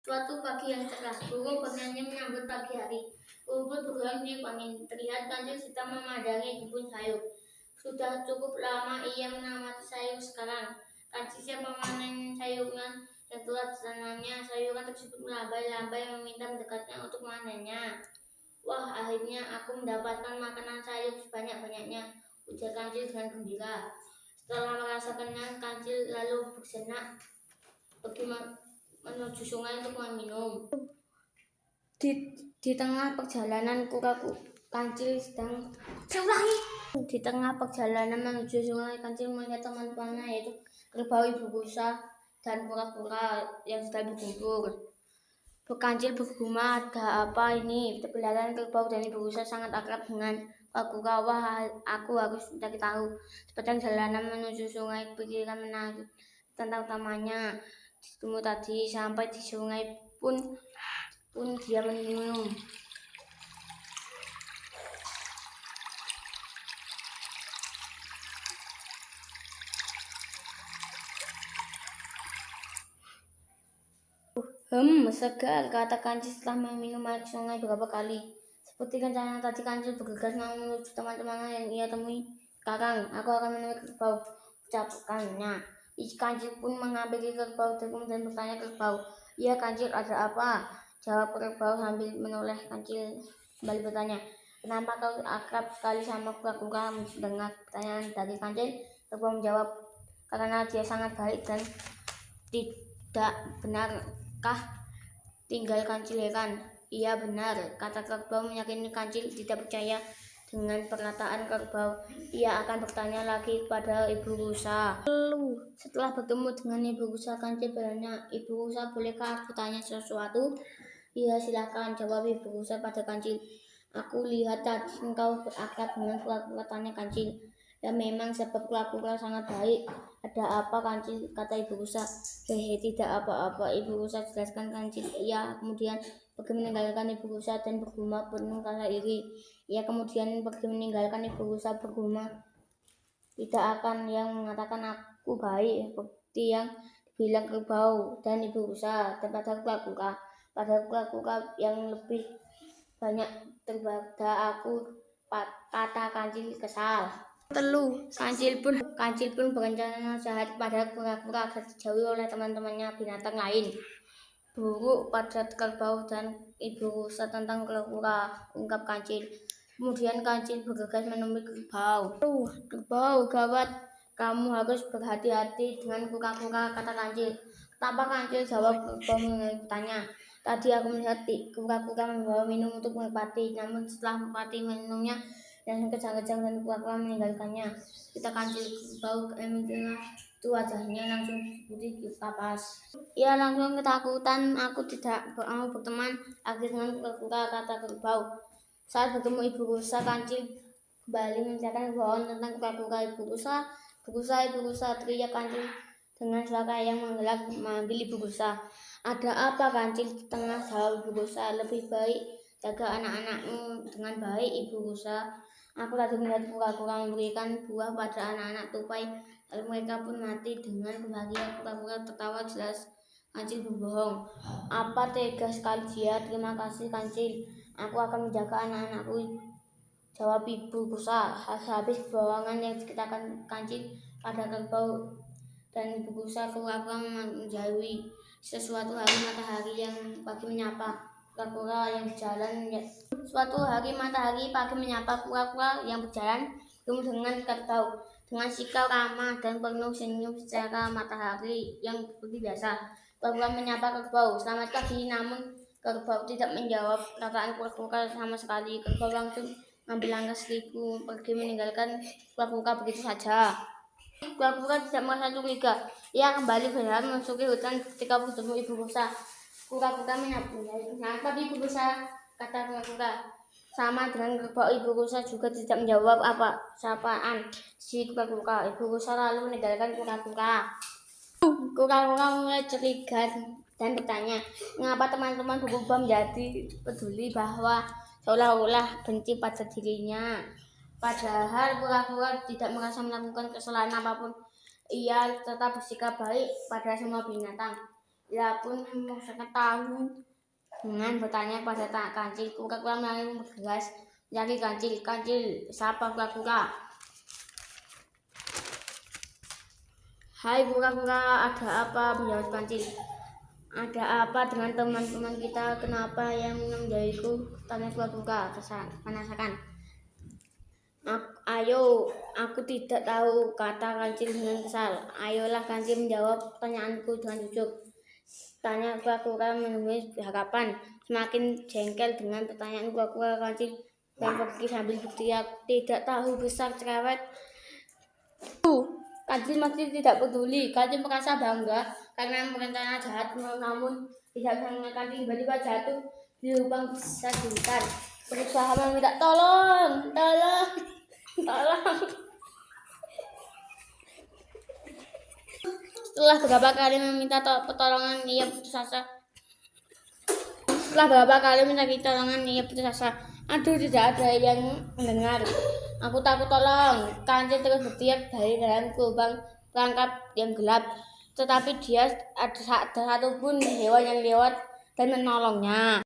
Suatu pagi yang cerah, burung bernyanyi menyambut pagi hari. Rumput bergoyang di angin, terlihat kancil sedang memandangi kebun sayur. Sudah cukup lama ia menamati sayur sekarang. Kancil siap memanen sayuran yang telah ditanamnya. Sayuran tersebut melambai-lambai meminta mendekatnya untuk memanennya. Wah, akhirnya aku mendapatkan makanan sayur sebanyak-banyaknya, ujar kancil dengan gembira. Setelah merasa kenyang, kancil lalu bersenak pergi menuju sungai untuk meminum. Di tengah perjalanan kancil sedang di tengah perjalanan menuju sungai, kancil melihat teman-temannya yaitu kerbau, ibu rusa, dan kura-kura yang sedang berkumpul. Kancil bergumam, ada apa ini? Terlihat kerbau dan ibu rusa sangat akrab dengan kura-kura. Wah, aku harus mencari tahu. Sepanjang jalanan menuju sungai, pikiran menarik tentang tamannya. Ketemu tadi sampai di sungai pun dia minum. Segar, kata kancil setelah meminum air sungai beberapa kali. Seperti rencana tadi, kancil bergegas menuju teman-temannya yang ia temui. Sekarang, aku akan menemui kerbau, ucapkannya. Kancil pun menghampiri kerbau dan kemudian bertanya kerbau, "Ya kancil, ada apa?" Jawab kerbau sambil menoleh. Kancil kembali bertanya, "Kenapa kau akrab sekali sama kura-kura?" Mendengar pertanyaan dari kancil, kerbau menjawab, "Karena dia sangat baik dan tidak benarkah?" Tinggal kancil heran. "Iya benar," kata kerbau meyakini kancil tidak percaya dengan perkataan kerbau. Ia akan bertanya lagi kepada ibu rusa. Setelah bertemu dengan ibu rusa, kancil bertanya, "Ibu rusa, bolehkah aku tanya sesuatu?" "Iya, silakan," jawab ibu rusa pada kancil. "Aku lihat tadi engkau berakrab dengan kura-kura," tanya kancil. "Ya memang, sebab kura-kura sangat baik." "Ada apa kancil?" kata ibu rusa. "Hehe, tidak apa-apa," ibu rusa jelaskan kancil. Ia kemudian pergi meninggalkan ibu rusa dan bergumam penuh rasa iri. Ia kemudian pergi meninggalkan ibu rusa bergumam, "Tidak akan yang mengatakan aku baik seperti yang dibilang kerbau dan ibu rusa, dan pada kura-kura yang lebih banyak daripada aku," kata kancil kesal. Kancil pun berencana jahat pada kura-kura agar dijauhi oleh teman-temannya binatang lain. "Buruk pada kerbau dan ibu rusa tentang kura-kura," ungkap kancil. Kemudian kancil bergegas menemui kerbau. "Kerbau, gawat, kamu harus berhati-hati dengan kura-kura," kata kancil. "Kenapa kancil?" jawab kerbau bertanya. "Tadi aku melihat kura-kura membawa minum untuk merpati, namun setelah merpati minumnya dan kejang-kejang dan kura-kura meninggalkannya," kita kancil. Kerbau itu wajahnya langsung putih kapas. Ia langsung ketakutan. "Aku tidak mau berteman lagi dengan kura-kura," kata kerbau. Saat bertemu ibu rusa, kancil kembali menceritakan kebohongan tentang kura-kura. Ibu rusa," teriak kancil dengan suara yang menggelak memanggil ibu rusa. "Ada apa kancil?" Tengah jawab ibu rusa. "Lebih baik jaga anak-anakmu dengan baik, ibu rusa. Aku tadi melihat kura-kura memberikan buah pada anak-anak tupai, lalu mereka pun mati dengan kebahagiaan." Kura-kura tertawa, jelas kancil berbohong. "Apa tega sekali dia. Terima kasih kancil. Aku akan menjaga anak-anakku," jawab ibu rusa. Habis kebohongan yang diceritakan kancil pada kerbau dan ibu rusa, kura-kura menjauhi. Suatu hari matahari pagi menyapa kura-kura yang bertemu dengan kerbau dengan sikap ramah dan penuh senyum secara matahari yang seperti biasa. Kura-kura menyapa kerbau, "Selamat pagi," namun kerbau tidak menjawab perkataan kura-kura sama sekali. Kerbau langsung mengambil langkah seribu pergi meninggalkan kura-kura begitu saja. Kura-kura tidak merasa curiga. Ia kembali berjalan memasuki hutan ketika bertemu ibu rusa. Kura-kura menyapa, "Selamat pagi ibu rusa," kata kura-kura. Sama dengan kerbau, ibu rusa juga tidak menjawab sapaan si kura-kura. Ibu rusa lalu meninggalkan kura-kura. Kura-kura mulai curiga dan bertanya, mengapa teman-teman berubah menjadi peduli bahwa seolah-olah benci pada dirinya. Padahal kura-kura tidak merasa melakukan kesalahan apapun. Ia tetap bersikap baik pada semua binatang. Ia pun memasakkan tahu dengan bertanya pada kancil. Kura-kura melalui bergegas mencari kancil. Kancil, sapa kura-kura. Hai kura-kura, ada apa? Menjawab kancil. Ada apa dengan teman-teman kita? Kenapa yang menjadiku? Tanya kura-kura penasaran. Ayo, aku tidak tahu, kata kancil dengan kesal. Ayolah, kancil menjawab pertanyaanku dengan jujur. Tanya kura-kura menemui harapan. Semakin jengkel dengan pertanyaan kura-kura, kancil dan pergi sambil berteriak, tidak tahu besar cerewet. Kancil masih tidak peduli. Kancil merasa bangga karena rencana jahat, namun tidak bisa mengenalkan. Tiba-tiba jatuh di lubang besar di hutan. Berusaha meminta tolong. Setelah beberapa kali meminta pertolongan, ia putus asa. Aduh, tidak ada yang mendengar. Aku takut, tolong. Kancil terus berteriak dari dalam lubang perangkap yang gelap. Tetapi dia ada satupun hewan yang lewat dan menolongnya.